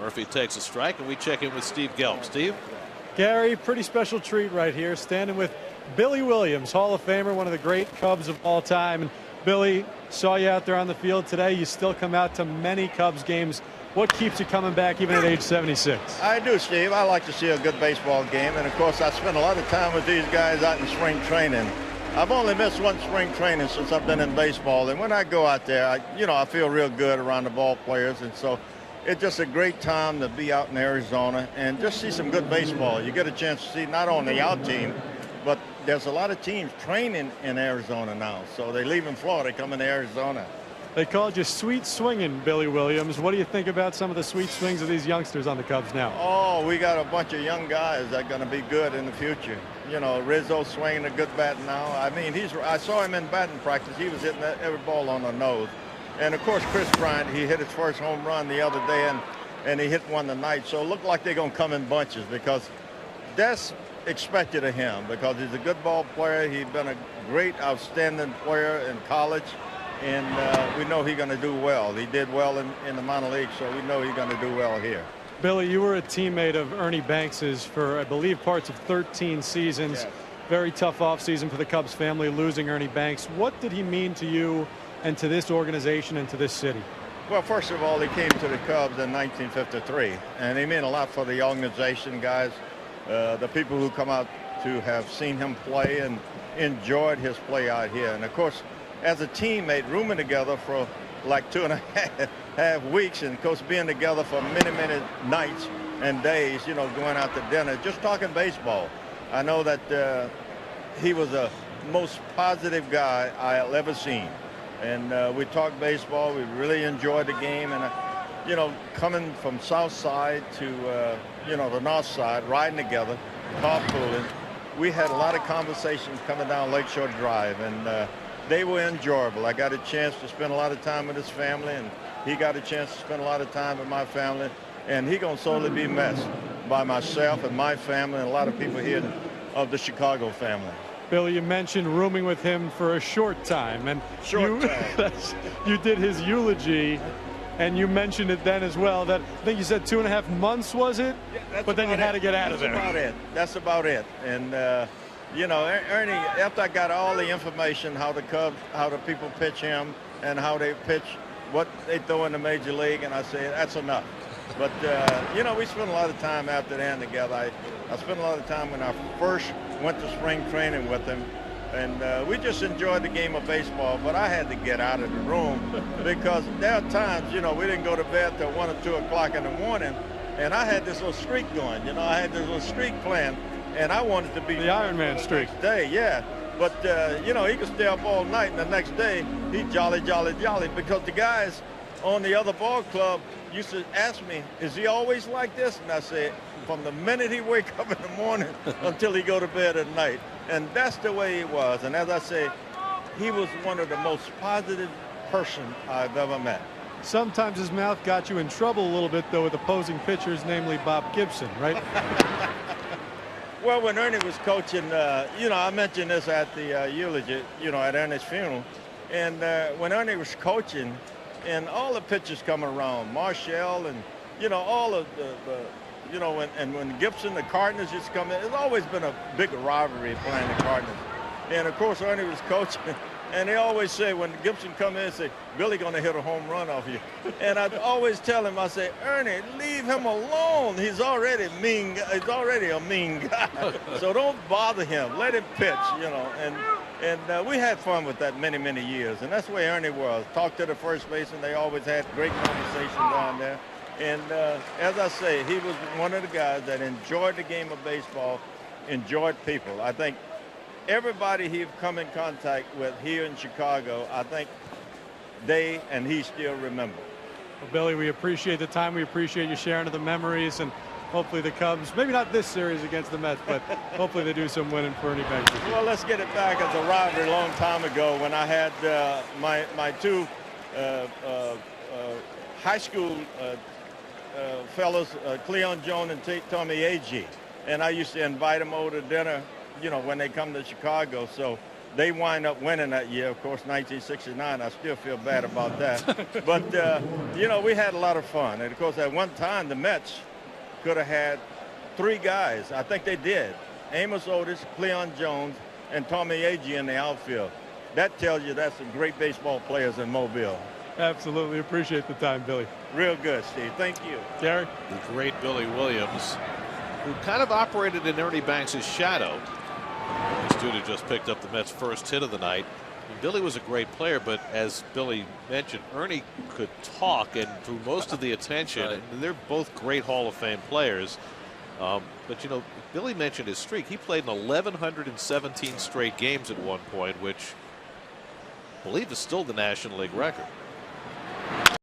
Murphy takes a strike, and we check in with Steve Gelb. Steve? Gary, pretty special treat right here, standing with Billy Williams, Hall of Famer, one of the great Cubs of all time. And Billy, saw you out there on the field today. You still come out to many Cubs games. What keeps you coming back even at age 76? I do, Steve. I like to see a good baseball game. And, of course, I spend a lot of time with these guys out in spring training. I've only missed one spring training since I've been in baseball. And when I go out there, I feel real good around the ball players. And so it's just a great time to be out in Arizona and just see some good baseball. You get a chance to see not only our team, but there's a lot of teams training in Arizona now. So they leave in Florida, come into Arizona. They called you sweet swinging, Billy Williams. What do you think about some of the sweet swings of these youngsters on the Cubs now? Oh, we got a bunch of young guys that are going to be good in the future. You know, Rizzo swinging a good bat now. I mean, I saw him in batting practice. He was hitting every ball on the nose. And, of course, Chris Bryant, he hit his first home run the other day, and he hit one tonight. So it looked like they're going to come in bunches because that's expected of him because he's a good ball player. He's been a great, outstanding player in college. And we know he's going to do well. He did well in the minor leagues, so we know he's going to do well here. Billy, you were a teammate of Ernie Banks's for, I believe, parts of 13 seasons. Yes. Very tough offseason for the Cubs family, losing Ernie Banks. What did he mean to you and to this organization and to this city? Well, first of all, he came to the Cubs in 1953, and he meant a lot for the organization, guys. The people who come out to have seen him play and enjoyed his play out here. And, of course, as a teammate, rooming together for like 2.5 weeks, and of course being together for many nights and days, you know, going out to dinner, just talking baseball. I know that he was the most positive guy I've ever seen. And we talked baseball. We really enjoyed the game. And, you know, coming from South Side to, the North Side, riding together, carpooling, we had a lot of conversations coming down Lakeshore Drive. And they were enjoyable. I got a chance to spend a lot of time with his family, and he got a chance to spend a lot of time with my family. And he's going to sorely be missed by myself and my family and a lot of people here of the Chicago family. Billy, you mentioned rooming with him for a short time. And you did his eulogy, and you mentioned it then as well. That I think you said 2.5 months, was it? Yeah, but then you had to get out of there. That's about it. And, Ernie, after I got all the information, how the Cubs, how the people pitch him and how they pitch, what they throw in the major league, and I said, that's enough. But, we spent a lot of time after then together. I spent a lot of time when I first went to spring training with him, and we just enjoyed the game of baseball. But I had to get out of the room because there are times, we didn't go to bed till 1 or 2 o'clock in the morning, and I had this little streak going. I had this little streak playing. And I wanted to be the Iron Man streak. Day, yeah. But, he could stay up all night, and the next day, he'd jolly, because the guys on the other ball club used to ask me, is he always like this? And I said, from the minute he wake up in the morning until he go to bed at night. And that's the way he was. And as I say, he was one of the most positive person I've ever met. Sometimes his mouth got you in trouble a little bit, though, with opposing pitchers, namely Bob Gibson, right? Well, when Ernie was coaching, I mentioned this at the eulogy, at Ernie's funeral. And when Ernie was coaching, and all the pitchers coming around, Marshall and, all of when Gibson, the Cardinals used to come in, it's always been a big rivalry playing the Cardinals. And, of course, Ernie was coaching. And they always say, when Gibson come in, say, Billy going to hit a home run off you. And I always tell him, I say, Ernie, leave him alone. He's already mean. He's already a mean guy. So don't bother him. Let him pitch, And we had fun with that many years. And that's where Ernie was. Talked to the first baseman. They always had great conversation down there. And as I say, he was one of the guys that enjoyed the game of baseball, enjoyed people. I think everybody he'd come in contact with here in Chicago, I think they and he still remember. Well, Billy, we appreciate the time. We appreciate you sharing the memories, and hopefully the Cubs, maybe not this series against the Mets, but hopefully they do some winning for Ernie Banks. Well, let's get it back as a rivalry a long time ago when I had my two high school fellows, Cleon Jones and Tommy Agee. And I used to invite them over to dinner, when they come to Chicago. So They wind up winning that year. Of course, 1969, I still feel bad about that. But, you know, we had a lot of fun. And, of course, at one time, the Mets could have had 3 guys. I think they did. Amos Otis, Cleon Jones, and Tommy Agee in the outfield. That tells you that's some great baseball players in Mobile. Absolutely. Appreciate the time, Billy. Real good, Steve. Thank you. Gary? The great Billy Williams, who kind of operated in Ernie Banks' shadow. This dude had just picked up the Mets' first hit of the night. And Billy was a great player, but as Billy mentioned, Ernie could talk and drew most of the attention. Right. And they're both great Hall of Fame players. But, you know, Billy mentioned his streak. He played in 1,117 straight games at one point, which I believe is still the National League record.